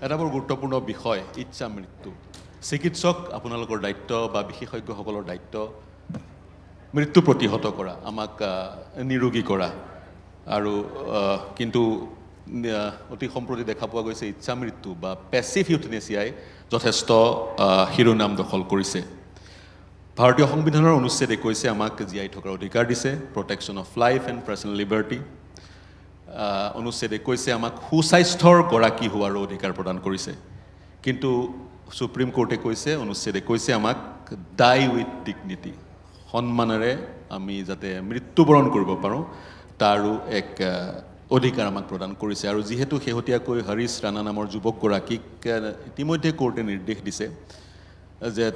এটা বৰ গুৰুত্বপূৰ্ণ বিষয় ইচ্ছা মৃত্যু চিকিৎসক আপোনালোকৰ দায়িত্ব বা বিশেষজ্ঞসকলৰ দায়িত্ব মৃত্যু প্ৰতিহত কৰা আমাক নিৰোগী কৰা আৰু কিন্তু অতি সম্প্ৰতি দেখা পোৱা গৈছে ইচ্ছা মৃত্যু বা পেছিভ ইউথেনেচিয়াই যথেষ্ট শিৰোনাম দখল কৰিছে ভাৰতীয় সংবিধানৰ অনুচ্ছেদ 21 আমাক জীয়াই থকাৰ অধিকাৰ দিছে protection of life and personal liberty অনুচ্ছেদ 21 আমাক সুস্বাস্থ্যৰ গৰাকী হোৱাৰ অধিকাৰ প্ৰদান কৰিছে কিন্তু সুপ্ৰিম কোৰ্টে কৈছে অনুচ্ছেদ 21 আমাক ডাই উইথ ডিগনিটি সন্মানেৰে আমি যাতে মৃত্যুবৰণ কৰিব পাৰোঁ তাৰো এক অধিকাৰ আমাক প্ৰদান কৰিছে আৰু যিহেতু শেহতীয়াকৈ হৰিশ ৰাণা নামৰ যুৱকগৰাকীক ইতিমধ্যে কোৰ্টে নিৰ্দেশ দিছে যে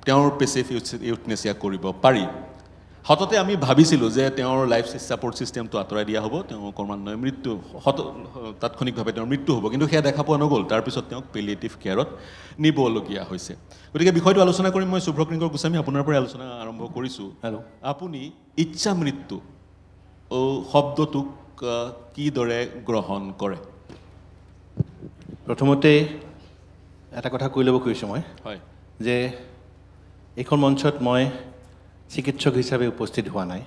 তেওঁৰ পেছিভ ইউথনেচিয়া কৰিব পাৰি হততে আমি ভাবিছিলোঁ যে তেওঁৰ লাইফ ছাপোৰ্ট ছিষ্টেমটো আঁতৰাই দিয়া হ'ব তেওঁ ক্ৰমান্বয়ে মৃত্যু তাৎক্ষণিকভাৱে তেওঁৰ মৃত্যু হ'ব কিন্তু সেয়া দেখা পোৱা নগ'ল তাৰপিছত তেওঁক পেলিয়েটিভ কেয়াৰত নিবলগীয়া হৈছে গতিকে বিষয়টো আলোচনা কৰিম মই শুভ্ৰকৃংকৰ গোস্বামী আপোনাৰ পৰাই আলোচনা আৰম্ভ কৰিছোঁ আপুনি ইচ্ছা মৃত্যু শব্দটোক কিদৰে গ্ৰহণ কৰে প্ৰথমতে এটা কথা কৈ ল'ব খুজিছোঁ মই হয় যে এইখন মঞ্চত মই চিকিৎসক হিচাপে উপস্থিত হোৱা নাই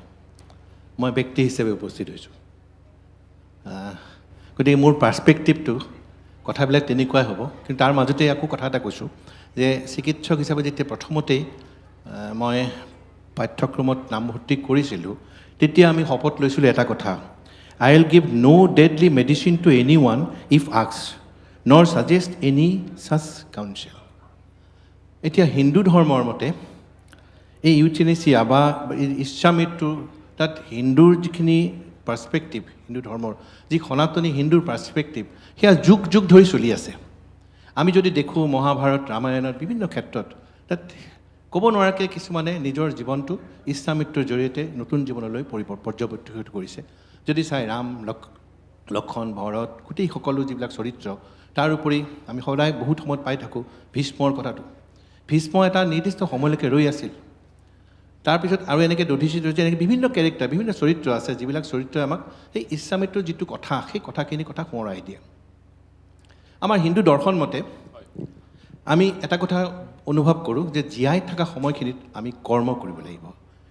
মই ব্যক্তি হিচাপে উপস্থিত হৈছোঁ গতিকে মোৰ পাৰ্চপেক্টিভটো কথাবিলাক তেনেকুৱাই হ'ব কিন্তু তাৰ মাজতে আকৌ কথা এটা কৈছোঁ যে চিকিৎসক হিচাপে যেতিয়া প্ৰথমতেই মই পাঠ্যক্ৰমত নামভৰ্তি কৰিছিলোঁ তেতিয়া আমি শপত লৈছিলোঁ এটা কথা I will give no deadly medicine to anyone if asked, nor suggest any such counsel. এতিয়া হিন্দু ধৰ্মৰ মতে এই ইউথেনেচিয়া বা ইচ্ছা মৃত্যু তাত হিন্দুৰ যিখিনি পাৰ্চপেক্টিভ হিন্দু ধৰ্মৰ যি সনাতনী হিন্দুৰ পাৰ্চপেক্টিভ সেয়া যুগ যুগ ধৰি চলি আছে আমি যদি দেখোঁ মহাভাৰত ৰামায়ণৰ বিভিন্ন ক্ষেত্ৰত তাত ক'ব নোৱাৰাকৈ কিছুমানে নিজৰ জীৱনটো ইচ্ছা মৃত্যুৰ জৰিয়তে নতুন জীৱনলৈ পৰ্যবৰ্তিত কৰিছে যদি চাই ৰাম লক্ষণ ভৰত গোটেই সকলো যিবিলাক চৰিত্ৰ তাৰ উপৰি আমি সদায় বহুত সময়ত পাই থাকোঁ ভীষ্মৰ কথাটো ভীষ্ম এটা নিৰ্দিষ্ট সময়লৈকে ৰৈ আছিল তাৰপিছত আৰু এনেকৈ দধিচি এনেকৈ বিভিন্ন কেৰেক্টাৰ বিভিন্ন চৰিত্ৰ আছে যিবিলাক চৰিত্ৰই আমাক সেই ইচ্ছা মৃত্যুৰ যিটো কথা সেই কথাখিনি কথা সোঁৱৰাই দিয়ে আমাৰ হিন্দু দৰ্শন মতে আমি এটা কথা অনুভৱ কৰোঁ যে জীয়াই থকা সময়খিনিত আমি কৰ্ম কৰিব লাগিব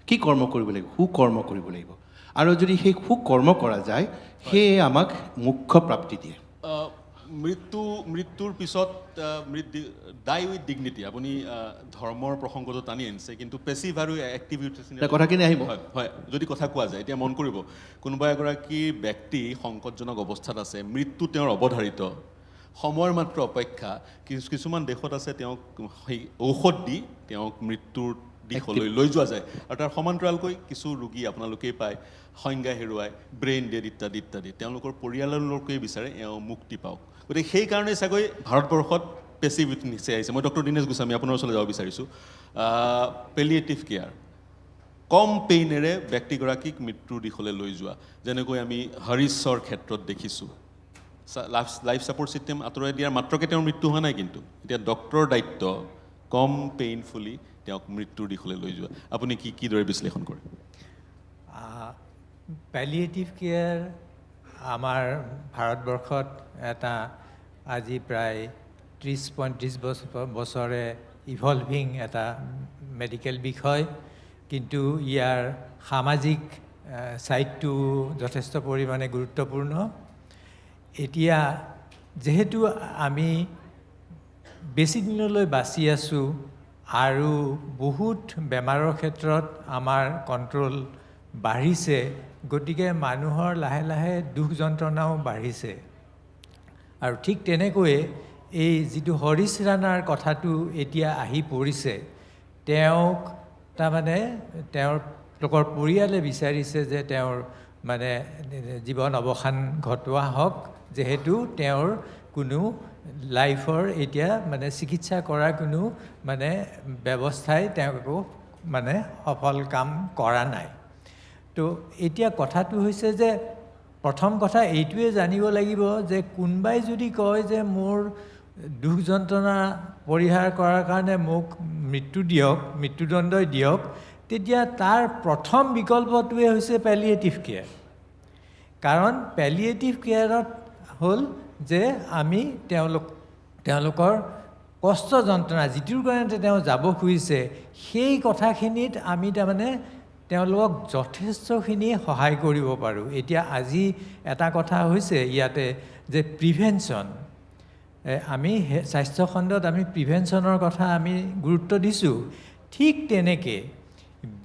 কি কৰ্ম কৰিব লাগিব সুকৰ্ম কৰিব লাগিব আৰু যদি সেই সুকৰ্ম কৰা যায় সেয়ে আমাক মুখ্য প্ৰাপ্তি দিয়ে মৃত্যুৰ পিছত ডাই উইথ ডিগনিটি আপুনি ধৰ্মৰ প্ৰসংগটো টানি আনিছে কিন্তু পেছিভ আৰু এক্টিভ কথাখিনি আহিব হয় যদি কথা কোৱা যায় এতিয়া মন কৰিব কোনোবা এগৰাকী ব্যক্তি সংকটজনক অৱস্থাত আছে মৃত্যু তেওঁৰ অৱধাৰিত সময়ৰ মাত্ৰ অপেক্ষা কিছুমান দেশত আছে তেওঁক সেই ঔষধ দি তেওঁক মৃত্যুৰ দিশলৈ লৈ যোৱা যায় আৰু তাৰ সমান্তৰালকৈ কিছু ৰোগী আপোনালোকেই পায় সংজ্ঞা হেৰুৱাই ব্ৰেইন ডেড ইত্যাদি ইত্যাদি তেওঁলোকৰ পৰিয়ালৰ লোকেই বিচাৰে এওঁ মুক্তি পাওক গতিকে সেইকাৰণে চাগৈ ভাৰতবৰ্ষত পেছিভ ইউথেনেচিয়া আহিছে মই ডক্টৰ দীনেশ গোস্বামী আপোনাৰ ওচৰলৈ যাব বিচাৰিছোঁ পেলিয়েটিভ কেয়াৰ কম পেইনেৰে ব্যক্তিগৰাকীক মৃত্যুৰ দিশলৈ লৈ যোৱা যেনেকৈ আমি হৰিশৰ ক্ষেত্ৰত দেখিছোঁ লাইফ ছাপোৰ্ট ছিষ্টেম আঁতৰাই দিয়াৰ মাত্ৰকে তেওঁৰ মৃত্যু হোৱা নাই কিন্তু এতিয়া ডক্টৰৰ দায়িত্ব কম পেইনফুলি তেওঁক মৃত্যুৰ দিশলৈ লৈ যোৱা আপুনি কিদৰে বিশ্লেষণ কৰে পেলিয়েটিভ কেয়াৰ আমাৰ ভাৰতবৰ্ষত এটা আজি প্ৰায় 30-35 বছৰে ইভলভিং এটা মেডিকেল বিষয় কিন্তু ইয়াৰ সামাজিক ছাইডটো যথেষ্ট পৰিমাণে গুৰুত্বপূৰ্ণ এতিয়া যেহেতু আমি বেছি দিনলৈ বাচি আছোঁ আৰু বহুত বেমাৰৰ ক্ষেত্ৰত আমাৰ কণ্ট্ৰল বাঢ়িছে গতিকে মানুহৰ লাহে লাহে দুখ যন্ত্ৰণাও বাঢ়িছে আৰু ঠিক তেনেকৈয়ে এই যিটো হৰিশ ৰাণাৰ কথাটো এতিয়া আহি পৰিছে তেওঁক তাৰমানে তেওঁৰ লোকৰ পৰিয়ালে বিচাৰিছে যে তেওঁৰ মানে জীৱন অৱসান ঘটোৱা হওক যেহেতু তেওঁৰ কোনো লাইফৰ এতিয়া মানে চিকিৎসা কৰাৰ কোনো মানে ব্যৱস্থাই তেওঁকো মানে সফল কাম কৰা নাই তো এতিয়া কথাটো হৈছে যে প্ৰথম কথা এইটোৱে জানিব লাগিব যে কোনবাই যদি কয় যে মোৰ দুখ যন্ত্ৰণা পৰিহাৰ কৰাৰ কাৰণে মোক মৃত্যু দিয়ক মৃত্যুদণ্ডই দিয়ক তেতিয়া তাৰ প্ৰথম বিকল্পটোৱে হৈছে পেলিয়েটিভ কেয়াৰ কাৰণ পেলিয়েটিভ কেয়াৰত হ'ল যে আমি তেওঁলোকৰ কষ্ট যন্ত্ৰণা যিটোৰ কাৰণে তেওঁ যাব খুজিছে সেই কথাখিনিত আমি তাৰমানে তেওঁলোকক যথেষ্টখিনি সহায় কৰিব পাৰোঁ। এতিয়া আজি এটা কথা হৈছে ইয়াতে যে প্ৰিভেনশ্যন, আমি স্বাস্থ্যখণ্ডত আমি প্ৰিভেনশ্যনৰ কথা আমি গুৰুত্ব দিছোঁ, ঠিক তেনেকৈ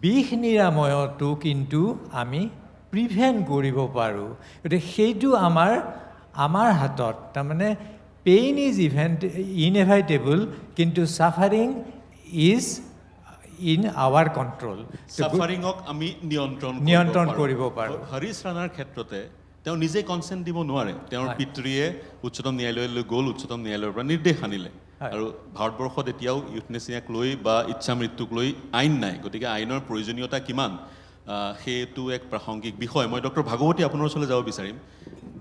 বিষ নিৰাময়তো কিন্তু আমি প্ৰিভেণ্ট কৰিব পাৰোঁ। গতিকে সেইটো আমাৰ হাতত, তাৰমানে পেইন ইজ ইনএভাইটেবল কিন্তু suffering is in hour control. ছাফাৰিঙক আমি নিয়ন্ত্ৰণ কৰিব পাৰোঁ। হৰিশ ৰাণাৰ ক্ষেত্ৰতে তেওঁ নিজে কনচেণ্ট দিব নোৱাৰে, তেওঁৰ পিতৃয়ে উচ্চতম ন্যায়ালয়লৈ গ'ল, উচ্চতম ন্যায়ালয়ৰ পৰা নিৰ্দেশ আনিলে, আৰু ভাৰতবৰ্ষত এতিয়াও ইউথনেছিয়াক লৈ বা ইচ্ছা মৃত্যুক লৈ আইন নাই, গতিকে আইনৰ প্ৰয়োজনীয়তা কিমান সেইটো এক প্ৰাসংগিক বিষয়। মই ডক্টৰ ভাগৱতী আপোনাৰ ওচৰলৈ যাব বিচাৰিম।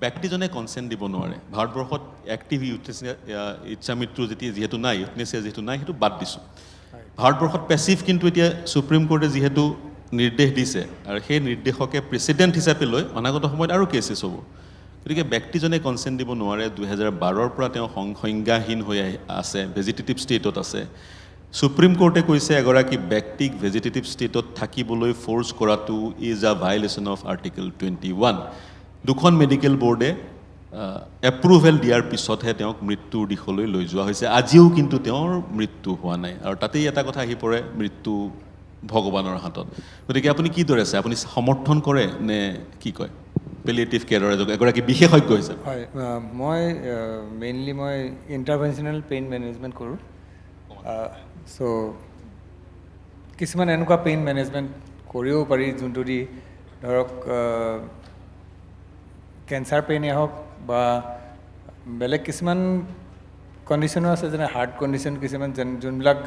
ব্যক্তিজনে কনচেণ্ট দিব নোৱাৰে, ভাৰতবৰ্ষত এক্টিভ ইউথনেছিয়া ইচ্ছা মৃত্যু যিহেতু নাই, ইউথনেছিয়া যিহেতু নাই, সেইটো বাদ দিছোঁ। ভাৰতবৰ্ষত পেচিভ কিন্তু এতিয়া সুপ্ৰিম কোৰ্টে যিহেতু নিৰ্দেশ দিছে, আৰু সেই নিৰ্দেশকে প্ৰেচিডেণ্ট হিচাপে লৈ অনাগত সময়ত আৰু কেছেছ হ'ব। গতিকে ব্যক্তিজনে কনচেণ্ট দিব নোৱাৰে। 2012ৰ পৰা তেওঁ সংজ্ঞাহীন হৈ আছে, ভেজিটেটিভ ষ্টেটত আছে। সুপ্ৰিম কোৰ্টে কৈছে এগৰাকী ব্যক্তিক ভেজিটেটিভ ষ্টেটত থাকিবলৈ ফ'ৰ্চ কৰাটো is a violation of article 21। দুখন মেডিকেল বোৰ্ডে এপ্ৰুভেল দিয়াৰ পিছতহে তেওঁক মৃত্যুৰ দিশলৈ লৈ যোৱা হৈছে। আজিও কিন্তু তেওঁৰ মৃত্যু হোৱা নাই, আৰু তাতেই এটা কথা আহি পৰে, মৃত্যু ভগৱানৰ হাতত। গতিকে আপুনি কি দৰে আছে, আপুনি সমৰ্থন কৰে নে কি কয় পেলিয়েটিভ কেয়াৰৰ এগৰাকী বিশেষজ্ঞ হিচাপে? হয়, মই মেইনলি মই ইণ্টাৰভেনশ্যনেল পেইন মেনেজমেণ্ট কৰোঁ। চ' কিছুমান এনেকুৱা পেইন মেনেজমেণ্ট কৰিব পাৰি যোনটো দি ধৰক কেঞ্চাৰ পেইনেই হওক বা বেলেগ কিছুমান কণ্ডিশ্যনো আছে, যেনে হাৰ্ট কণ্ডিশ্যন কিছুমান, যোনবিলাক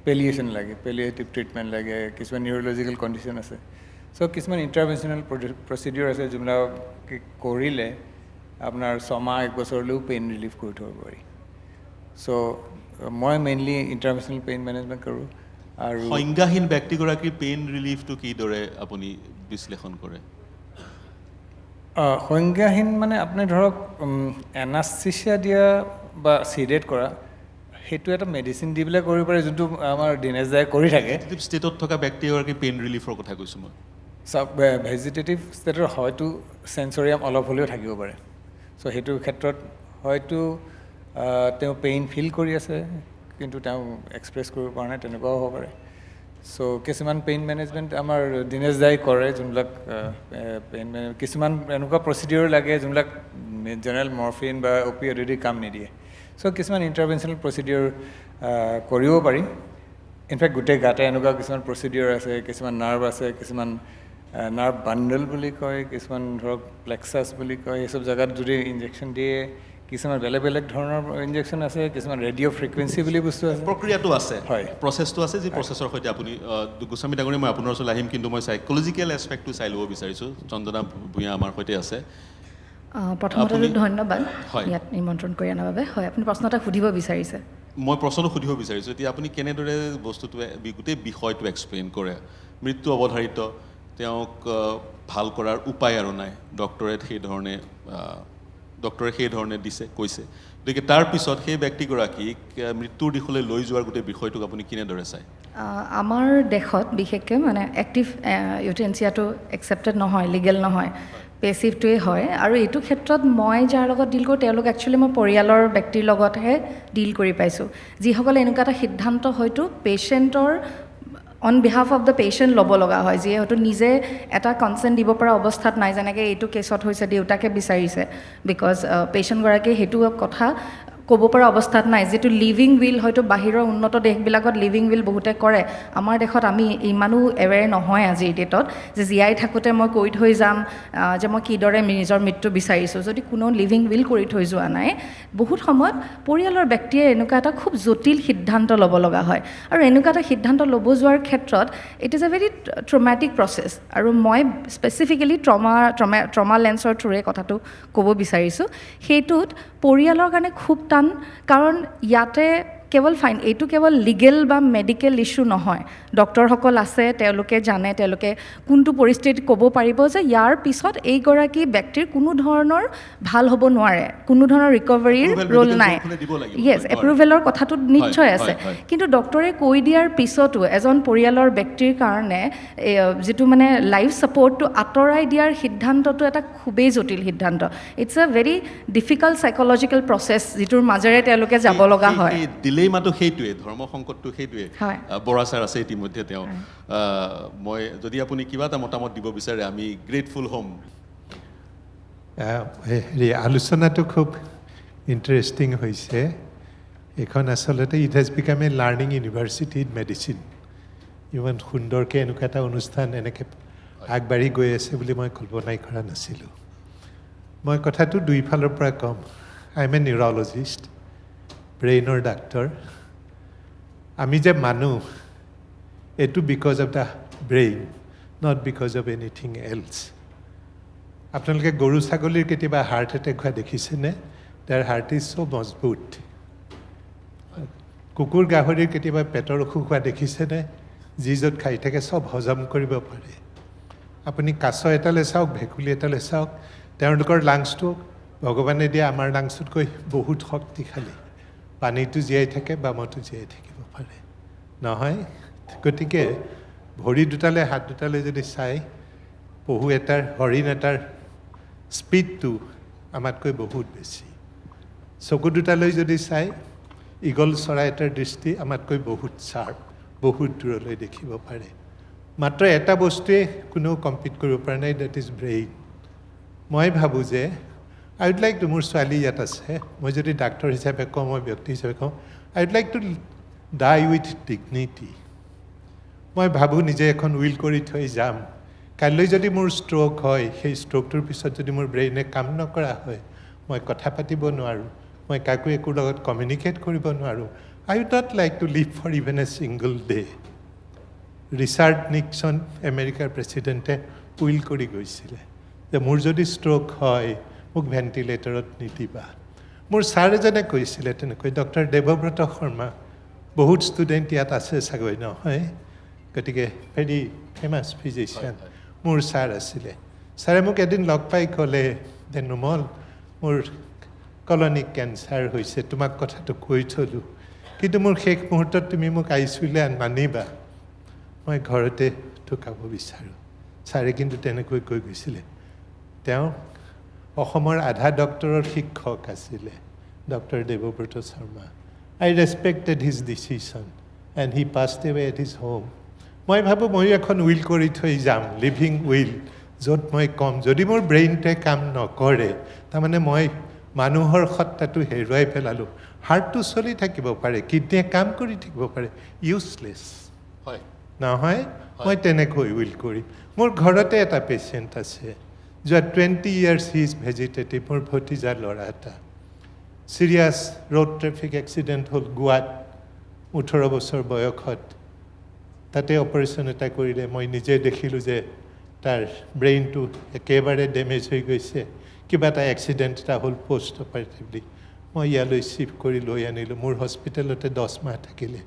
পেলিয়েশ্যন লাগে, পেলিয়েটিভ ট্ৰিটমেণ্ট লাগে, কিছুমান নিউৰলজিকেল কণ্ডিশ্যন আছে। চ' কিছুমান ইণ্টাৰভেনশ্যনেল প্ৰচিডিউৰ আছে যোনবিলাক কৰিলে আপোনাৰ 6 মাহ 1 বছৰলৈও পেইন ৰিলিফ কৰি থ'ব পাৰি। চ' মই মেইনলি ইণ্টাৰভেনশ্যনেল পেইন মেনেজমেণ্ট কৰোঁ। আৰু সংজ্ঞাহীন ব্যক্তিগৰাকীৰ পেইন ৰিলিফটো কিদৰে আপুনি বিশ্লেষণ কৰে? সংজ্ঞাহীন মানে আপুনি ধৰক এনাস্থেচিয়া দিয়া বা চিডেট কৰা, সেইটো এটা মেডিচিন দি পেলাই কৰিব পাৰে, যোনটো আমাৰ দিনেশ দাই কৰি থাকে। ষ্টেটত থকা ব্যক্তি এগৰাকী পেইন ৰিলিফৰ কথা কৈছোঁ মই। ভেজিটেটিভ ষ্টেটৰ হয়তো চেঞ্চৰিয়াম অলপ হ'লেও থাকিব পাৰে। চ' সেইটো ক্ষেত্ৰত হয়তো তেওঁ পেইন ফিল কৰি আছে কিন্তু তেওঁ এক্সপ্ৰেছ কৰিব পৰা নাই, তেনেকুৱাও হ'ব পাৰে। চ' কিছুমান পেইন মেনেজমেণ্ট আমাৰ দিনেশ দাই কৰে, যোনবিলাক পেইন কিছুমান এনেকুৱা প্ৰচিডিউৰ লাগে যোনবিলাক জেনেৰেল মৰ্ফিন বা অপিঅইডেদি কাম নিদিয়ে। চ' কিছুমান ইণ্টাৰভেনশ্যনেল প্ৰচিডিউৰ কৰিব পাৰি। ইনফেক্ট গোটেই গাতে এনেকুৱা কিছুমান প্ৰচিডিউৰ আছে, কিছুমান নাৰ্ভ আছে, কিছুমান নাৰ্ভ বাণ্ডল বুলি কয়, কিছুমান ধৰক প্লেক্সাছ বুলি কয়, এইচব জেগাত যদি ইনজেকশ্যন দিয়ে। কিছুমান বেলেগ বেলেগ ধৰণৰ ইনজেকশ্যন আছে, কিছুমান ৰেডিঅ' ফ্ৰিকুৱেঞ্চি বুলি বস্তু আছে, প্ৰক্ৰিয়াটো আছে, হয়, প্ৰচেছটো আছে, যি প্ৰচেছৰ সৈতে আপুনি গোস্বামী ডাঙৰীয়া মই আপোনাৰ ওচৰলৈ আহিম, কিন্তু মই চাইক'লজিকেল এছপেক্টটো চাই ল'ব বিচাৰিছোঁ। চন্দনা ভূঞা আমাৰ সৈতে আছে। প্ৰথমতে ধন্যবাদ ইয়াত নিমন্ত্ৰণ কৰি অনাৰ বাবে। হয়, আপুনি প্ৰশ্ন এটা সুধিব বিচাৰিছে? মই প্ৰশ্নটো সুধিব বিচাৰিছোঁ, এতিয়া আপুনি কেনেদৰে বস্তুটোৱে গোটেই বিষয়টো এক্সপ্লেইন কৰে? মৃত্যু অৱধাৰিত, তেওঁক ভাল কৰাৰ উপায় আৰু নাই, ডক্টৰে সেইধৰণে দিছে, কৈছে। গতিকে তাৰপিছত সেই ব্যক্তিগৰাকীক মৃত্যুৰ দিশলৈ লৈ যোৱাৰ গোটেই বিষয়টোক আপুনি কেনেদৰে চায়? আমাৰ দেশত বিশেষকৈ মানে এক্টিভ ইউথেনচিয়াটো একচেপ্টেড নহয়, লিগেল নহয়, পেচিভটোৱে হয়। আৰু এইটো ক্ষেত্ৰত মই যাৰ লগত ডিল কৰোঁ তেওঁলোক একচুৱেলি মই পৰিয়ালৰ ব্যক্তিৰ লগতহে ডিল কৰি পাইছোঁ, যিসকলে এনেকুৱা এটা সিদ্ধান্ত হয়তো পেচেণ্টৰ on behalf of the patient ল'ব লগা হয়, যিয়ে হয়তো নিজে এটা কনচেণ্ট দিব পৰা অৱস্থাত নাই। যেনেকৈ এইটো কেছত হৈছে দেউতাকে বিচাৰিছে, বিকজ পেচেণ্টগৰাকীয়ে সেইটো কথা ক'ব পৰা অৱস্থাত নাই। যিটো লিভিং উইল হয়তো বাহিৰৰ উন্নত দেশবিলাকত লিভিং উইল বহুতে কৰে, আমাৰ দেশত আমি ইমানো এৱেৰ নহয় আজিৰ ডেটত যে জীয়াই থাকোঁতে মই কৈ থৈ যাম যে মই কিদৰে নিজৰ মৃত্যু বিচাৰিছোঁ, যদি কোনো লিভিং উইল কৰি থৈ যোৱা নাই। বহুত সময়ত পৰিয়ালৰ ব্যক্তিয়ে এনেকুৱা এটা খুব জটিল সিদ্ধান্ত ল'ব লগা হয়, আৰু এনেকুৱা এটা সিদ্ধান্ত ল'ব যোৱাৰ ক্ষেত্ৰত it is a very traumatic process. আৰু মই স্পেচিফিকেলি ট্ৰমা লেন্সৰ থ্ৰুৰে কথাটো ক'ব বিচাৰিছোঁ। সেইটোত পৰিয়ালৰ কাৰণে খুব টান, কাৰণ ইয়াতে কেৱল ফাইন, এইটো কেৱল লিগেল বা মেডিকেল ইছ্যু নহয়। ডক্টৰসকল আছে, তেওঁলোকে জানে, তেওঁলোকে কোনটো পৰিস্থিতিত ক'ব পাৰিব যে ইয়াৰ পিছত এইগৰাকী ব্যক্তিৰ কোনো ধৰণৰ ভাল হ'ব নোৱাৰে, কোনো ধৰণৰ ৰিকভাৰীৰ Approval ৰোল medical নাই। জনখনে দিব লাগিব। য়েছ, হয়, এপ্ৰুভেলৰ কথাটো নিশ্চয় আছে, হয়। কিন্তু ডক্টৰে কৈ দিয়াৰ পিছতো এজন পৰিয়ালৰ ব্যক্তিৰ কাৰণে যিটো মানে লাইফ ছাপৰ্টটো আঁতৰাই দিয়াৰ সিদ্ধান্তটো এটা খুবেই জটিল সিদ্ধান্ত। It's a very difficult psychological process, যিটোৰ মাজেৰে তেওঁলোকে যাব লগা হয়। ডিলেমাটো সেইটোৱে, ধৰ্ম সংকটটো সেইটোৱে। হয়। বৰা ছাৰ আছে ইতিমধ্যে তেওঁ। মই যদি আপুনি কিবা এটা মতামত দিব বিচাৰে আমি গ্ৰেটফুল হ'ম। আলোচনাটো খুব ইণ্টাৰেষ্টিং হৈছে। এইখন আচলতে it has become a learning university in medicine. ইমান সুন্দৰকৈ এনেকুৱা এটা অনুষ্ঠান এনেকৈ আগবাঢ়ি গৈ আছে বুলি মই কল্পনাই কৰা নাছিলোঁ। মই কথাটো দুইফালৰ পৰা ক'ম। আই এম এ নিউৰলজিষ্ট, ব্ৰেইনৰ ডাক্তৰ। আমি যে মানুহ, এইটো because of the brain, not because of anything else. আপোনালোকে গৰু ছাগলীৰ কেতিয়াবা হাৰ্ট এটেক হোৱা দেখিছেনে? দেয়াৰ হাৰ্ট ইজ চ' মজবুত। কুকুৰ গাহৰিৰ কেতিয়াবা পেটৰ অসুখ হোৱা দেখিছেনে? যি য'ত খাই থাকে চব হজম কৰিব পাৰে। আপুনি কাছ এটালৈ চাওক, ভেকুলী এটালৈ চাওক, তেওঁলোকৰ লাংছটো ভগৱানে দিয়া আমাৰ লাংছতকৈ বহুত শক্তিশালী। পানীটো জীয়াই থাকে, বামতো জীয়াই থাকিব পাৰে, নহয়? গতিকে ভৰি দুটালৈ হাত দুটালৈ যদি চাই, পহু এটাৰ, হৰিণ এটাৰ স্পীডটো আমাতকৈ বহুত বেছি। চকু দুটালৈ যদি চাই, ঈগল চৰাই এটাৰ দৃষ্টি আমাতকৈ বহুত চাৰ্প, বহুত দূৰলৈ দেখিব পাৰে। মাত্ৰ এটা বস্তুৱে কোনেও কম্পিট কৰিব পৰা নাই, ডেট ইজ ব্ৰেইন। মই ভাবোঁ যে আই উড লাইক টু, মোৰ ছোৱালী ইয়াত আছে, মই যদি ডাক্তৰ হিচাপে কওঁ, মই ব্যক্তি হিচাপে কওঁ, I would like to die with dignity. মই ভাবোঁ নিজে এখন উইল কৰি থৈ যাম। কাইলৈ যদি মোৰ ষ্ট্ৰ'ক হয়, সেই ষ্ট্ৰ'কটোৰ পিছত যদি মোৰ ব্ৰেইনে কাম নকৰা হয়, মই কথা পাতিব নোৱাৰোঁ, মই কাকো একো লগত কমিউনিকেট কৰিব নোৱাৰোঁ। I would not like to live for even a single day. Richard Nixon, আমেৰিকাৰ প্ৰেচিডেণ্টে উইল কৰি গৈছিলে যে মোৰ যদি ষ্ট্ৰ'ক হয়, মোক ভেণ্টিলেটৰত নিদিবা। মোৰ ছাৰ এজনে কৈছিলে তেনেকৈ, ডক্টৰ দেৱব্ৰত শৰ্মা, বহুত ষ্টুডেণ্ট ইয়াত আছে চাগৈ, নহয়? গতিকে ভেৰি ফেমাছ ফিজিচিয়ান মোৰ ছাৰ আছিলে। ছাৰে মোক এদিন লগ পাই ক'লে যে নুমল, মোৰ কলনিক কেঞ্চাৰ হৈছে, তোমাক কথাটো কৈ থ'লোঁ, কিন্তু মোৰ শেষ মুহূৰ্তত তুমি মোক আইচিইউলৈ নানিবা, মই ঘৰতে ঢুকাব বিচাৰোঁ। ছাৰে কিন্তু তেনেকৈ কৈ গৈছিলে। তেওঁ অসমৰ আধা ডক্টৰৰ শিক্ষক আছিলে, doctor Debabrata Sharma. I respected his decision and he passed away at his home. মই ভাবোঁ ময়ো এখন উইল কৰি থৈ যাম, লিভিং উইল, য'ত মই ক'ম যদি মোৰ ব্ৰেইনটোৱে কাম নকৰে, তাৰমানে মই মানুহৰ সত্তাটো হেৰুৱাই পেলালোঁ। হাৰ্টটো চলি থাকিব পাৰে, কিডনীয়ে কাম কৰি থাকিব পাৰে, ইউজলেছ, হয় নহয়? মই তেনেকৈ উইল কৰিম। মোৰ ঘৰতে এটা পেচেণ্ট আছে, যোৱা 20 years হি ইজ ভেজিটেটিভ। মোৰ ভতিজা ল'ৰা এটা চিৰিয়াছ ৰোড ট্ৰেফিক এক্সিডেণ্ট হ'ল গোৱাত, 18 বছৰ বয়সত। তাতে অপাৰেশ্যন এটা কৰিলে। মই নিজে দেখিলোঁ যে তাৰ ব্ৰেইনটো একেবাৰে ডেমেজ হৈ গৈছে। কিবা এটা এক্সিডেণ্ট এটা হ'ল পষ্ট অপাৰেটিভলি। মই ইয়ালৈ শ্বিফ্ট কৰি লৈ আনিলোঁ। মোৰ হস্পিটেলতে 10 মাহ থাকিলে।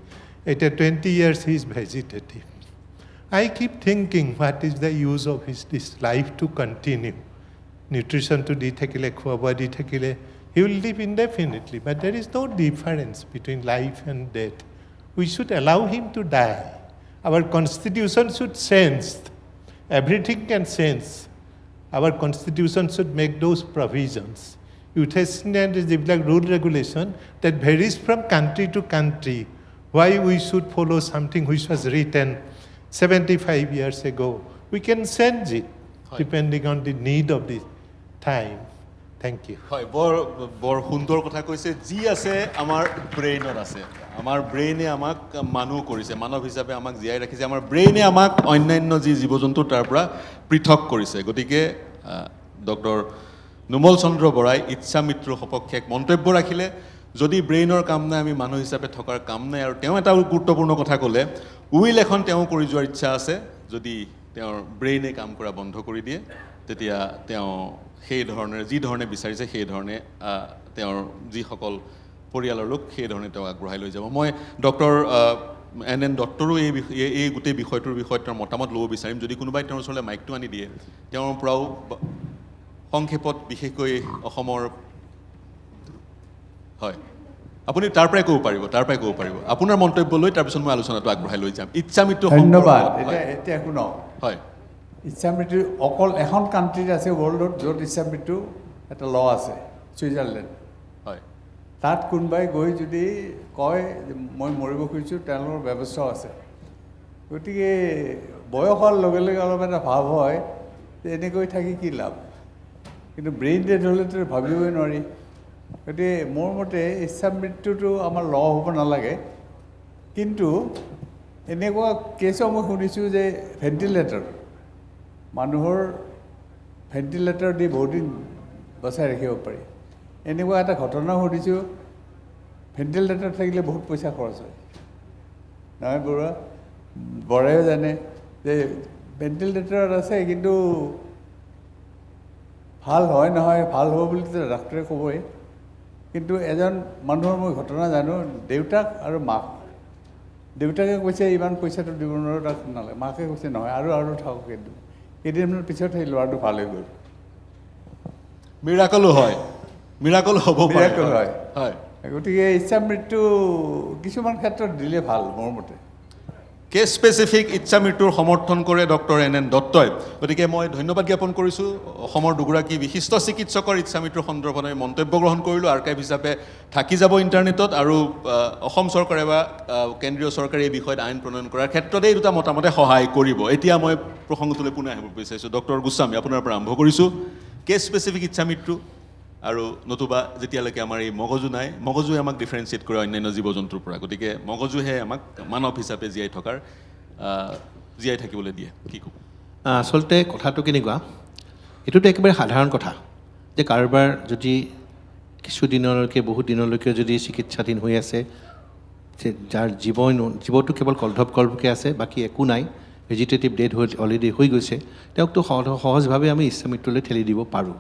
এতিয়া 20 years he is vegetative. I keep thinking, what is the use of this life to continue? Nutrition to di thakile, khwa di thakile, he will live indefinitely. But there is no difference between life and death. We should allow him to die. Our constitution should sense. Everything can sense. Our constitution should make those provisions. Euthanasia is like rule regulation that varies from country to country. Why we should follow something which was written 75 years ago? We can change it depending on the need of the time. Thank you. হয়, বৰ সুন্দৰ কথা কৈছে। যি আছে আমাৰ ব্ৰেইনত আছে। আমাৰ ব্ৰেইনে আমাক মানুহ কৰিছে, মানৱ হিচাপে আমাক জীয়াই ৰাখিছে। আমাৰ ব্ৰেইনে আমাক অন্যান্য যি জীৱ জন্তু তাৰ পৰা পৃথক কৰিছে। গতিকে ডক্টৰ নুমল চন্দ্ৰ বৰাই ইচ্ছা মৃত্যুৰ সপক্ষে এক মন্তব্য ৰাখিলে। যদি ব্ৰেইনৰ কাম নাই, আমি মানুহ হিচাপে থকাৰ কাম নাই। আৰু তেওঁ এটা গুৰুত্বপূৰ্ণ কথা ক'লে, উইল এখন তেওঁ কৰি যোৱাৰ ইচ্ছা আছে। যদি তেওঁৰ ব্ৰেইনে কাম কৰা বন্ধ কৰি দিয়ে, তেতিয়া তেওঁ সেই ধৰণে যি ধৰণে বিচাৰিছে সেই ধৰণে তেওঁৰ যিসকল পৰিয়ালৰ লোক সেই ধৰণে তেওঁক আগবঢ়াই লৈ যাব মই ডক্টৰ এন দত্তৰো এই গোটেই বিষয়টোৰ বিষয়ত তেওঁৰ মতামত ল'ব বিচাৰিম যদি কোনোবাই তেওঁৰ ওচৰলৈ মাইকটো আনি দিয়ে তেওঁৰ পৰাও সংক্ষেপত বিশেষকৈ অসমৰ হয় আপুনি তাৰ পৰাই ক'ব পাৰিব আপোনাৰ মন্তব্য লৈ তাৰপিছত মই আলোচনাটো আগবঢ়াই লৈ যাম ইচ্ছামৃত্যু ধন্যবাদ হয় এতিয়া শুনক হয় ইচ্ছামৃত্যু অকল এখন কাণ্ট্ৰিত আছে ৱৰ্ল্ডত য'ত ইচ্ছামৃত্যু এটা ল আছে ছুইজাৰলেণ্ড হয় তাত কোনোবাই গৈ যদি কয় যে মই মৰিব খুজিছোঁ তেওঁলোকৰ ব্যৱস্থাও আছে গতিকে বয়স হোৱাৰ লগে লগে অলপ এটা ভাৱ হয় যে এনেকৈ থাকি কি লাভ কিন্তু ব্ৰেইন ডেড হ'লেতো ভাবিবই নোৱাৰি গতিকে মোৰ মতে ইচ্ছামৃত্যুটো আমাৰ ল হ'ব নালাগে কিন্তু এনেকুৱা কেছো মই শুনিছোঁ যে ভেণ্টিলেটৰ মানুহৰ ভেণ্টিলেটৰ দি বহুত দিন বচাই ৰাখিব পাৰি এনেকুৱা এটা ঘটনা শুনিছোঁ ভেণ্টিলেটৰ থাকিলে বহুত পইচা খৰচ হয় নহয় বৰায়ো জানে যে ভেণ্টিলেটৰত আছে কিন্তু ভাল হয় নহয় ভাল হ'ব বুলি ডাক্তৰে ক'বই কিন্তু এজন মানুহৰ মই ঘটনা জানো দেউতাক আৰু মাক দেউতাকে কৈছে ইমান পইচাটো দিব নোৱাৰোঁ তাক নালাগে মাকে কৈছে নহয় আৰু থাকক কিন্তু কেইদিনমানৰ পিছত সেই ল'ৰাটো ভাল হৈ গ'ল মিৰাকলো হ'ব পাৰে হয় হয় গতিকে ইচ্ছামৃত্যু কিছুমান ক্ষেত্ৰত দিলে ভাল মোৰ মতে কেছ স্পেচিফিক ইচ্ছামৃত্যুৰ সমৰ্থন কৰে ডক্টৰ এন দত্তই গতিকে মই ধন্যবাদ জ্ঞাপন কৰিছোঁ অসমৰ দুগৰাকী বিশিষ্ট চিকিৎসকৰ ইচ্ছামৃত্যুৰ সন্দৰ্ভত আমি মন্তব্য গ্ৰহণ কৰিলোঁ আৰ্কাইভ হিচাপে থাকি যাব ইণ্টাৰনেটত আৰু অসম চৰকাৰে বা কেন্দ্ৰীয় চৰকাৰে এই বিষয়ত আইন প্ৰণয়ন কৰাৰ ক্ষেত্ৰতে এই দুটা মতামতে সহায় কৰিব এতিয়া মই প্ৰসংগটোলৈ পুনৰ আহিব বিচাৰিছোঁ ডক্টৰ গোস্বামী আপোনাৰ পৰা আৰম্ভ কৰিছোঁ কেছ স্পেচিফিক ইচ্ছামৃত্যু আৰু নতুবা যেতিয়ালৈকে আমাৰ এই মগজু নাই মগজুৱে আমাক ডিফাৰেঞ্চিয়েট কৰে অন্যান্য জীৱ জন্তুৰ পৰা গতিকে মগজুহে আমাক মানৱ হিচাপে জীয়াই থাকিবলৈ দিয়ে কি ক'ব আচলতে কথাটো কেনেকুৱা এইটোতো একেবাৰে সাধাৰণ কথা যে কাৰোবাৰ যদি কিছুদিনলৈকে বহুত দিনলৈকে যদি চিকিৎসাধীন হৈ আছে যে যাৰ জীৱটো কেৱল কলধপকৈ আছে বাকী একো নাই ভেজিটেটিভ ডেড অলৰেডি হৈ গৈছে তেওঁকতো সহজভাৱে আমি ইচ্ছামৃত্যুলৈ ঠেলি দিব পাৰোঁ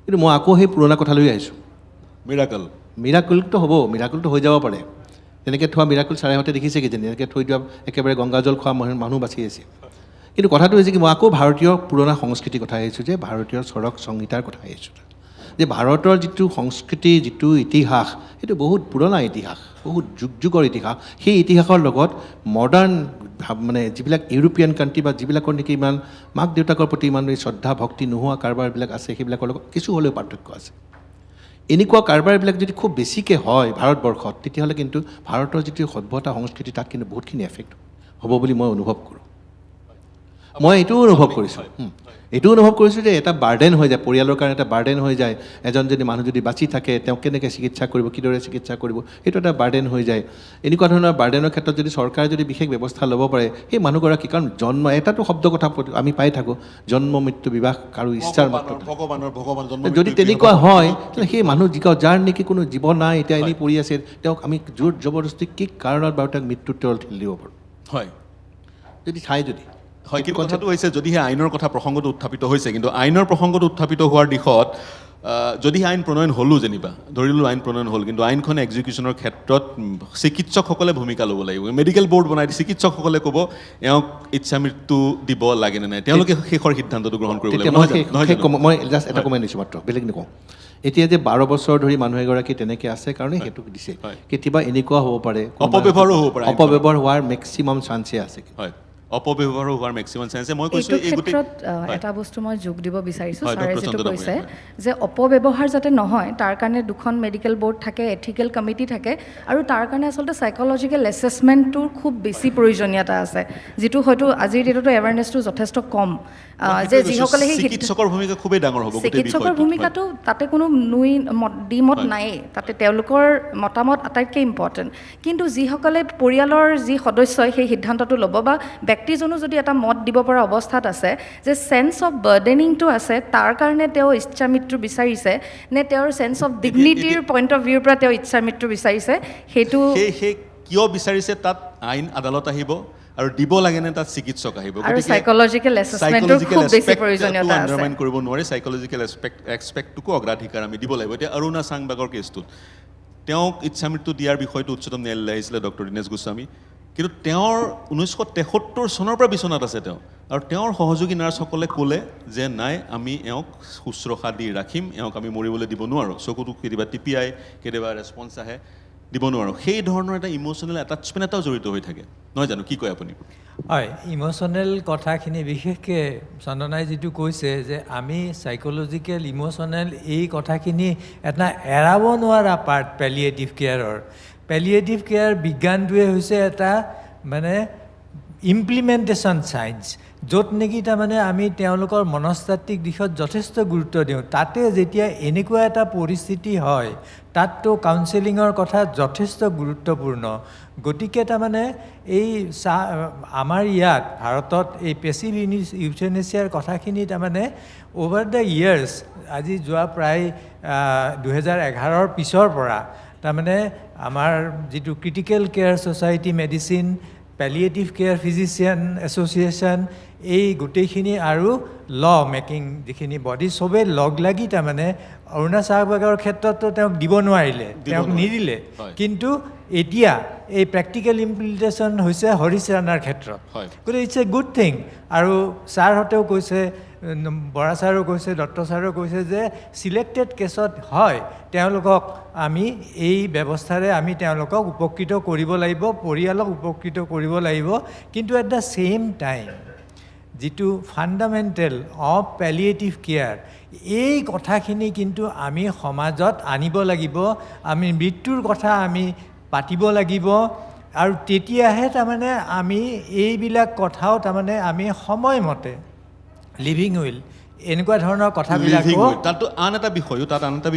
কিন্তু মই আকৌ সেই পুৰণা কথালৈ আহিছোঁ মিৰাকলটো হ'ব মিৰাকলটো হৈ যাব পাৰে তেনেকৈ থোৱা মিৰাকল চাৰেহঁতে দেখিছে কিজানি এনেকৈ থৈ দিয়া একেবাৰে গংগাজল খোৱা মানুহ বাচি আছে কিন্তু কথাটো হৈছে কি মই আকৌ ভাৰতীয় পুৰণা সংস্কৃতিৰ কথা আহিছোঁ যে ভাৰতীয় চৰক সংহিতাৰ কথা আহিছোঁ যে ভাৰতৰ যিটো সংস্কৃতি যিটো ইতিহাস সেইটো বহুত পুৰণা ইতিহাস বহুত যুগৰ ইতিহাস সেই ইতিহাসৰ লগত মডাৰ্ণ মানে যিবিলাক ইউৰোপীয়ান কাণ্ট্ৰি বা যিবিলাকৰ নেকি ইমান মাক দেউতাকৰ প্ৰতি ইমান শ্ৰদ্ধা ভক্তি নোহোৱা কাৰবাৰবিলাক আছে সেইবিলাকৰ লগত কিছু হ'লেও পাৰ্থক্য আছে এনেকুৱা কাৰবাৰবিলাক যদি খুব বেছিকৈ হয় ভাৰতবৰ্ষত তেতিয়াহ'লে কিন্তু ভাৰতৰ যিটো সভ্যতা সংস্কৃতি তাত কিন্তু বহুতখিনি এফেক্ট হ'ব বুলি মই অনুভৱ কৰোঁ মই এইটোও অনুভৱ কৰিছোঁ যে এটা বাৰ্ডেন হৈ যায় পৰিয়ালৰ কাৰণে এটা বাৰ্ডেন হৈ যায় এজন যদি মানুহ যদি বাচি থাকে তেওঁক কেনেকৈ চিকিৎসা কৰিব কিদৰে চিকিৎসা কৰিব সেইটো এটা বাৰ্ডেন হৈ যায় এনেকুৱা ধৰণৰ বাৰ্ডেনৰ ক্ষেত্ৰত যদি চৰকাৰে যদি বিশেষ ব্যৱস্থা ল'ব পাৰে সেই মানুহগৰাকী কাৰণ জন্ম এটাতো শব্দ কথা আমি পাই থাকোঁ জন্ম মৃত্যু বিবাহ কাৰো ইচ্ছাৰ মাত্ৰ যদি তেনেকুৱা হয় তেতিয়াহ'লে সেই মানুহ যাৰ নেকি কোনো জীৱন নাই এতিয়া এনেই পৰি আছে তেওঁক আমি জোৰ জবৰদস্তি কি কাৰণত বাৰু তেওঁক মৃত্যুত ঠেলি দিব পাৰোঁ হয় যদি চাই যদি হয় কিন্তু কথাটো হৈছে যদিহে আইনৰ কথা প্ৰসংগটো উত্থাপিত হৈছে কিন্তু আইনৰ প্ৰসংগটো উত্থাপিত হোৱাৰ দিশত যদিহে আইন প্ৰণয়ন হ'লো যেনিবা ধৰিলোঁ আইন প্ৰণয়ন হ'ল কিন্তু আইনখনে এক্সিকিউশ্যনৰ ক্ষেত্ৰত চিকিৎসকসকলে ভূমিকা ল'ব লাগিব মেডিকেল বৰ্ড বনাই চিকিৎসকসকলে ক'ব এওঁক ইচ্ছামৃত্যু দিব লাগে নে নাই তেওঁলোকে শেষৰ সিদ্ধান্তটো গ্ৰহণ কৰিব লাগিব মই জাষ্ট এটা কমাই দিছোঁ মাত্ৰ বেলেগ নকওঁ এতিয়া যে 12 বছৰ ধৰি মানুহ এগৰাকী তেনেকৈ আছে কাৰণে সেইটো দিছে কেতিয়াবা এনেকুৱা হ'ব পাৰে অপব্যৱহাৰ হোৱাৰ মেক্সিমাম চান্সে আছে হয় অপব্যৱহাৰ হোৱাৰ মেক্সিমাম চান্সে মই কৈছোঁ এই ক্ষেত্ৰত এটা বস্তু মই যোগ দিব বিচাৰিছোঁ ছাৰে যিটো কৈছে যে অপব্যৱহাৰ যাতে নহয় তাৰ কাৰণে দুখন মেডিকেল বৰ্ড থাকে এথিকেল কমিটি থাকে আৰু তাৰ কাৰণে আচলতে চাইক'লজিকেল এছেছমেণ্টটোৰ খুব বেছি প্ৰয়োজনীয়তা আছে যিটো হয়তো আজিৰ ডেটতো এৱাৰনেছটো যথেষ্ট কম যে যিসকলে সেই চিকিৎসকৰ ভূমিকা খুবেই ডাঙৰ হ'ব চিকিৎসকৰ ভূমিকাটো তাতে কোনো দ্বিমত নায়েই তাতে তেওঁলোকৰ মতামত আটাইতকৈ ইম্পৰ্টেণ্ট কিন্তু যিসকলে পৰিয়ালৰ যি সদস্যই সেই সিদ্ধান্তটো ল'ব বা ব্যক্তিজনো যদি এটা মত দিব পৰা অৱস্থাত আছে যে চেন্স অফ বাৰ্ডেনিংটো আছে তাৰ কাৰণে তেওঁ ইচ্ছামৃত্যু বিচাৰিছে নে তেওঁৰ চেন্স অফ ডিগনিটিৰ পইণ্ট অফ ভিউৰ পৰা তেওঁ ইচ্ছামৃত্যু বিচাৰিছে সেইটো সেই কিয় বিচাৰিছে তাত আইন আদালত আহিব আৰু দিব লাগে নে তাত চিকিৎসক আহিব আৰু সাইকোলজিকেল এছেছমেণ্টৰ খুব বেছি প্ৰয়োজনীয়তা আছে আন্ডাৰমাইন কৰিব নোৱাৰে সাইকোলজিকেল এক্সপেক্টটোকো অগ্ৰাধিকাৰ আমি দিব লাগিব এতিয়া অৰুণা চাংবাগৰ কেছটোত তেওঁক ইচ্ছামৃত্যু দিয়াৰ বিষয়টো উচ্চতম ন্যায়ালয়লৈ আহিছিলে ডক্টৰ দীনেশ গোস্বামী, কিন্তু তেওঁৰ 1973 চনৰ পৰা বিচনাত আছে তেওঁ, আৰু তেওঁৰ সহযোগী নাৰ্ছসকলে ক'লে যে নাই, আমি এওঁক শুশ্ৰূষা দি ৰাখিম, এওঁক আমি মৰিবলৈ দিব নোৱাৰোঁ, চকুটো কেতিয়াবা টিপিয়াই, কেতিয়াবা ৰেছপন্স আহে, দিব নোৱাৰোঁ। সেই ধৰণৰ এটা ইম'চনেল এটাচমেণ্ট এটাও জড়িত হৈ থাকে, নহয় জানো? কি কয় আপুনি? হয়, ইম'চনেল কথাখিনি বিশেষকৈ চন্দনাই যিটো কৈছে যে আমি চাইক'লজিকেল ইম'চনেল এই কথাখিনি এটা এৰাব নোৱাৰা পাৰ্ট পেলিয়েটিভ কেয়াৰৰ। পেলিয়েটিভ কেয়াৰ বিজ্ঞানটোৱে হৈছে এটা মানে ইমপ্লিমেণ্টেশ্যন ছায়েন্স, য'ত নেকি তাৰমানে আমি তেওঁলোকৰ মনস্তাত্ত্বিক দিশত যথেষ্ট গুৰুত্ব দিওঁ। তাতে যেতিয়া এনেকুৱা এটা পৰিস্থিতি হয়, তাততো কাউন্সেলিঙৰ কথা যথেষ্ট গুৰুত্বপূৰ্ণ। গতিকে তাৰমানে এই আমাৰ ইয়াত ভাৰতত এই পেচিভ ইউথেনেচিয়াৰ কথাখিনি তাৰমানে অভাৰ দ্য ইয়াৰ্ছ, আজি যোৱা প্ৰায় 2011 পিছৰ পৰা তাৰমানে আমাৰ যিটো critical care society medicine, palliative care physician association, এই গোটেইখিনি আৰু ল মেকিং যিখিনি বডি চবেই লগ লাগি তাৰমানে অৰুণা চাহবাগৰ ক্ষেত্ৰতো তেওঁক দিব নোৱাৰিলে, তেওঁক নিদিলে, কিন্তু এতিয়া এই প্ৰেক্টিকেল ইমপ্লিমেণ্টেশ্যন হৈছে হৰিশ ৰাণাৰ ক্ষেত্ৰত। গতিকে ইটছ এ গুড থিং। আৰু ছাৰহঁতেও কৈছে, বৰা ছাৰেও কৈছে, দত্ত ছাৰেও কৈছে যে ছিলেক্টেড কেছত হয় তেওঁলোকক আমি এই ব্যৱস্থাৰে আমি তেওঁলোকক উপকৃত কৰিব লাগিব, পৰিয়ালক উপকৃত কৰিব লাগিব। কিন্তু এট দ্য ছেইম টাইম যিটো ফাণ্ডামেণ্টেল অফ পেলিয়েটিভ কেয়াৰ, এই কথাখিনি কিন্তু আমি সমাজত আনিব লাগিব। আমি মৃত্যুৰ কথা আমি পাতিব লাগিব, আৰু তেতিয়াহে তাৰমানে আমি এইবিলাক কথাও তাৰমানে আমি সময়মতে লিভিং উইল এনেকুৱা ধৰণৰ কথাবিলাকো তাতো আন এটা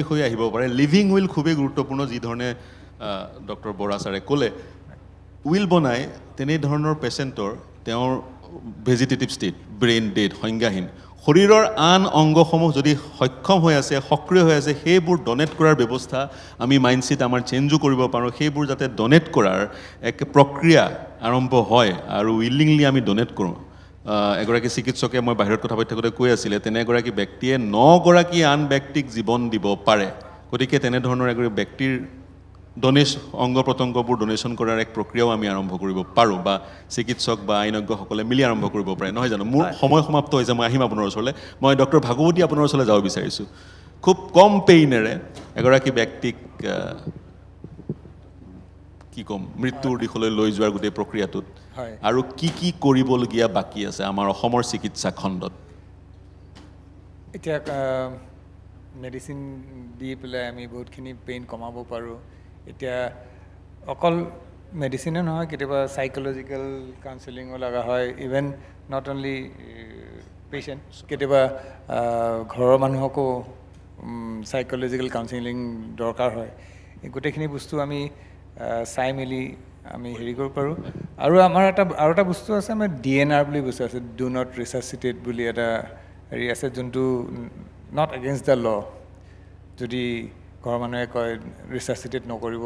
বিষয় আহিব পাৰে। লিভিং উইল খুবেই গুৰুত্বপূৰ্ণ, যি ধৰণে ডক্টৰ বৰা ছাৰে ক'লে, উইল বনাই তেনেধৰণৰ পেচেণ্টৰ তেওঁৰ ভেজিটেটিভ ষ্টেট, ব্ৰেইন ডেড, সংজ্ঞাহীন, শৰীৰৰ আন অংগসমূহ যদি সক্ষম হৈ আছে, সক্ৰিয় হৈ আছে, সেইবোৰ ডনেট কৰাৰ ব্যৱস্থা আমি মাইণ্ডছেট আমাৰ চেঞ্জো কৰিব পাৰোঁ। সেইবোৰ যাতে ডনেট কৰাৰ এক প্ৰক্ৰিয়া আৰম্ভ হয় আৰু উইলিংলি আমি ডনেট কৰোঁ। এগৰাকী চিকিৎসকে, মই বাহিৰত কথা পাতি থাকোঁতে কৈ আছিলে, তেনে এগৰাকী ব্যক্তিয়ে 9 গৰাকী আন ব্যক্তিক জীৱন দিব পাৰে। গতিকে তেনেধৰণৰ এগৰাকী ব্যক্তিৰ অংগ প্ৰত্যংগবোৰ ডনেশ্যন কৰাৰ এক প্ৰক্ৰিয়াও আমি আৰম্ভ কৰিব পাৰোঁ, বা চিকিৎসক বা আইনজ্ঞসকলে মিলি আৰম্ভ কৰিব পাৰে, নহয় জানো? মোৰ সময় সমাপ্ত হৈছে, মই আহিম আপোনাৰ ওচৰলৈ। মই ডক্টৰ ভাগৱতী আপোনাৰ ওচৰলৈ যাব বিচাৰিছোঁ। খুব কম পেইনেৰে এগৰাকী ব্যক্তিক কি ক'ম, মৃত্যুৰ দিশলৈ লৈ যোৱাৰ গোটেই প্ৰক্ৰিয়াটোত আৰু কি কি কৰিবলগীয়া বাকী আছে আমাৰ অসমৰ চিকিৎসা খণ্ডত? এতিয়া মেডিচিন দি পেলাই আমি বহুতখিনি পেইন কমাব পাৰোঁ। এতিয়া অকল মেডিচিনে নহয়, কেতিয়াবা চাইক'লজিকেল কাউন্সেলিঙো লগা হয়, ইভেন নট অনলি পেচেণ্ট, কেতিয়াবা ঘৰৰ মানুহকো চাইক'লজিকেল কাউন্সেলিং দৰকাৰ হয়। এই গোটেইখিনি বস্তু আমি চাই মেলি আমি হেৰি কৰিব পাৰোঁ। আৰু আমাৰ আৰু এটা বস্তু আছে, আমাৰ DNR বুলি বস্তু আছে, ডু নট ৰিচাচিটেট বুলি এটা হেৰি আছে, যোনটো নট এগেইনষ্ট দ্য ল। যদি ঘৰৰ মানুহে কয় ৰিচাচিটেট নকৰিব,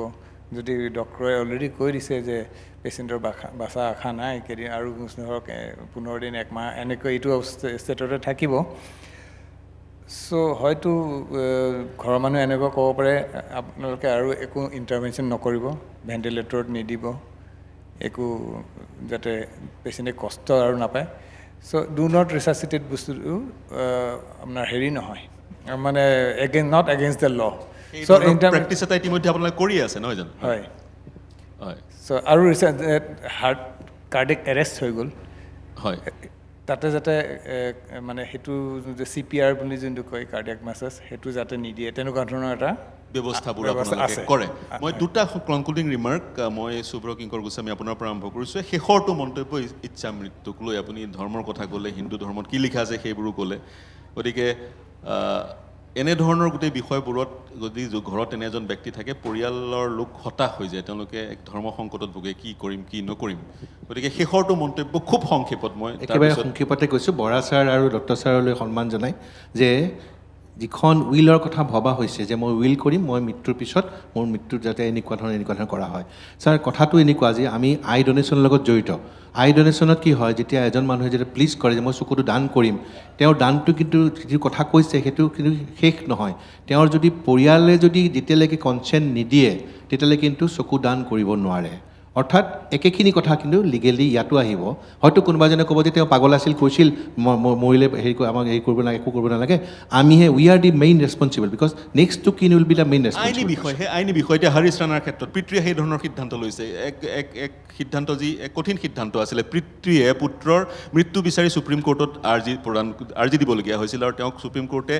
যদি ডক্টৰে অলৰেডি কৈ দিছে যে পেচেণ্টৰ বাচা আশা নাই, কেইদিন আৰু ধৰক 15 দিন, 1 মাহ এনেকৈ এইটো ষ্টেটতে থাকিব, চ' হয়তো ঘৰৰ মানুহে এনেকুৱা ক'ব পাৰে, আপোনালোকে আৰু একো ইণ্টাৰভেনশ্যন নকৰিব, ভেণ্টিলেটৰত নিদিব, একো যাতে পেচেণ্টে কষ্ট আৰু নাপায়। চ' ডু নট ৰিচাচিটেট বস্তুটো আপোনাৰ হেৰি নহয়, মানে not against the law. So' practice এটা ইতিমধ্যে আপোনালোকে কৰি আছে, নহয় জানো? হয়, হয়। চ' আৰু হাৰ্ট কাৰ্ডিক এৰেষ্ট হৈ গ'ল, হয়, তাতে যাতে মানে সেইটো CPR বুলি যোনটো কয়, কাৰ্ডিয়াক মাছাজ, সেইটো যাতে নিদিয়ে, তেনেকুৱা ধৰণৰ এটা ব্যৱস্থাবোৰ আপোনালোকে কৰে। মই দুটা কনক্লুডিং ৰিমাৰ্ক মই শুভ্ৰ কিংকৰ গোস্বামী আপোনাৰ পৰা আৰম্ভ কৰিছোঁ। শেষৰটো মন্তব্য ইচ্ছা মৃত্যুক লৈ আপুনি ধৰ্মৰ কথা ক'লে, হিন্দু ধৰ্মত কি লিখা আছে সেইবোৰো ক'লে। গতিকে এনেধৰণৰ গোটেই বিষয়বোৰত যদি ঘৰত এনে এজন ব্যক্তি থাকে, পৰিয়ালৰ লোক হতাশ হৈ যায়, তেওঁলোকে এক ধৰ্ম সংকটত ভোগে, কি কৰিম কি নকৰিম। গতিকে শেষৰটো মন্তব্য খুব সংক্ষেপত মই একেবাৰে সংক্ষেপতে কৈছোঁ, বৰা ছাৰ আৰু দত্ত ছাৰলৈ সন্মান জনাই যে যিখন উইলৰ কথা ভবা হৈছে যে মই উইল কৰিম, মই মৃত্যুৰ পিছত মোৰ মৃত্যুত যাতে এনেকুৱা ধৰণৰ কৰা হয়। ছাৰ, কথাটো এনেকুৱা যে আমি আই ডনেশ্যনৰ লগত জড়িত। আই ডনেশ্যনত কি হয়, যেতিয়া এজন মানুহে যেতিয়া প্লিজ কৰে যে মই চকুটো দান কৰিম, তেওঁৰ দানটো কিন্তু যিটো কথা কৈছে সেইটো কিন্তু শেষ নহয়। তেওঁৰ যদি পৰিয়ালে যদি যেতিয়ালৈকে কনচেণ্ট নিদিয়ে, তেতিয়াহ'লে কিন্তু চকু দান কৰিব নোৱাৰে অৰ্থাৎ একেখিনি কথা কিন্তু লিগেলি ইয়াতো আহিব হয়তো কোনোবাজনে ক'ব যে তেওঁ পাগল আছিল কৈছিল মৰিলে আমাক হেৰি কৰিব নালাগে একো কৰিব নালাগে আমিহে we are the main responsible because next to kin will be the main আইনী ৰেছপনচিবল বিষয় সেই আইনী বিষয় এতিয়া হাৰিছ ৰাণাৰ ক্ষেত্ৰত পিতৃয়ে সেই ধৰণৰ সিদ্ধান্ত লৈছে এক সিদ্ধান্ত যি এক কঠিন সিদ্ধান্ত আছিলে পিতৃয়ে পুত্ৰৰ মৃত্যু বিচাৰি সুপ্ৰিম কোৰ্টত আৰ্জি দিবলগীয়া হৈছিল আৰু তেওঁক সুপ্ৰিম কোৰ্টে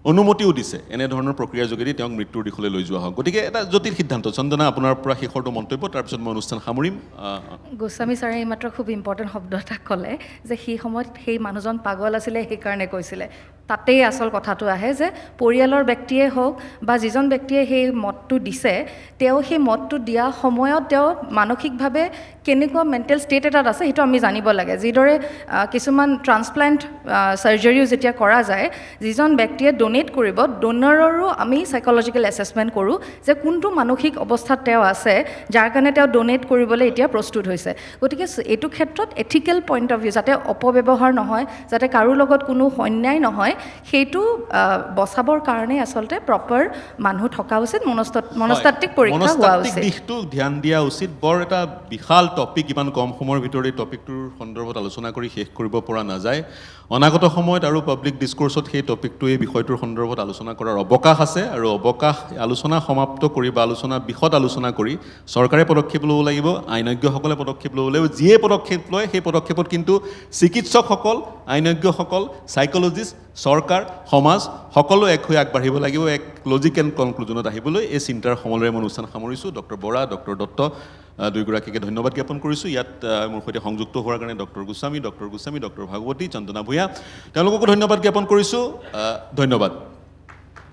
অনুমতিও দিছে এনেধৰণৰ প্ৰক্ৰিয়াৰ যোগেদি তেওঁক মৃত্যুৰ দিশলৈ লৈ যোৱা হওক গতিকে এটা জটিল সিদ্ধান্ত চন্দনা আপোনাৰ পৰা শেষৰটো মন্তব্য তাৰপিছত মই অনুষ্ঠান সামৰিম গোস্বামী ছাৰে এইমাত্ৰ খুব ইম্পৰ্টেণ্ট শব্দ এটা ক'লে যে সেই সময়ত সেই মানুহজন পাগল আছিলে সেইকাৰণে কৈছিলে তাতেই আচল কথাটো আহে যে পৰিয়ালৰ ব্যক্তিয়ে হওক বা যিজন ব্যক্তিয়ে সেই মতটো দিছে তেওঁ সেই মতটো দিয়া সময়ত তেওঁ মানসিকভাৱে কেনেকুৱা মেণ্টেল ষ্টেট এটাত আছে সেইটো আমি জানিব লাগে যিদৰে কিছুমান ট্ৰান্সপ্লেণ্ট চাৰ্জাৰীও যেতিয়া কৰা যায় যিজন ব্যক্তিয়ে ডনেট কৰিব ডোনাৰৰো আমি চাইক'লজিকেল এছেছমেণ্ট কৰোঁ যে কোনটো মানসিক অৱস্থাত তেওঁ আছে যাৰ কাৰণে তেওঁ ডনেট কৰিবলৈ এতিয়া প্ৰস্তুত হৈছে গতিকে এইটো ক্ষেত্ৰত এথিকেল পইণ্ট অফ ভিউ যাতে অপব্যৱহাৰ নহয় যাতে কাৰো লগত কোনো অন্যায় নহয় সেইটো বচাবৰ কাৰণে আচলতে প্ৰপাৰ মানুহ থকা উচিত মনস্তাত্ত্বিক পৰীক্ষা হোৱা উচিত দিশটো ধ্যান দিয়া উচিত বৰ এটা বিশাল টপিক ইমান কম সময়ৰ ভিতৰত এই টপিকটোৰ সন্দৰ্ভত আলোচনা কৰি শেষ কৰিব পৰা নাযায় অনাগত সময়ত আৰু পাব্লিক ডিছকোৰ্চত সেই টপিকটো এই বিষয়টোৰ সন্দৰ্ভত আলোচনা কৰাৰ অৱকাশ আছে আৰু অৱকাশ আলোচনা সমাপ্ত কৰি বা বিশদ আলোচনা কৰি চৰকাৰে পদক্ষেপ ল'ব লাগিব আইনজ্ঞসকলে পদক্ষেপ ল'ব লাগিব যিয়ে পদক্ষেপ লয় সেই পদক্ষেপত কিন্তু চিকিৎসকসকল আইনজ্ঞসকল চাইক'লজিষ্ট চৰকাৰ সমাজ সকলো এক হৈ আগবাঢ়িব লাগিব এক লজিক এণ্ড কনক্লুজনত আহিবলৈ এই চিন্তাৰ সমলেৰে মই অনুষ্ঠান সামৰিছোঁ ডক্টৰ বৰা ডক্টৰ দত্ত দুয়োগৰাকীকে ধন্যবাদ জ্ঞাপন কৰিছোঁ ইয়াত মোৰ সৈতে সংযুক্ত হোৱাৰ কাৰণে ডক্টৰ গোস্বামী ডক্টৰ ভাগৱতী চন্দনা ভূঞা তেওঁলোককো ধন্যবাদ জ্ঞাপন কৰিছোঁ ধন্যবাদ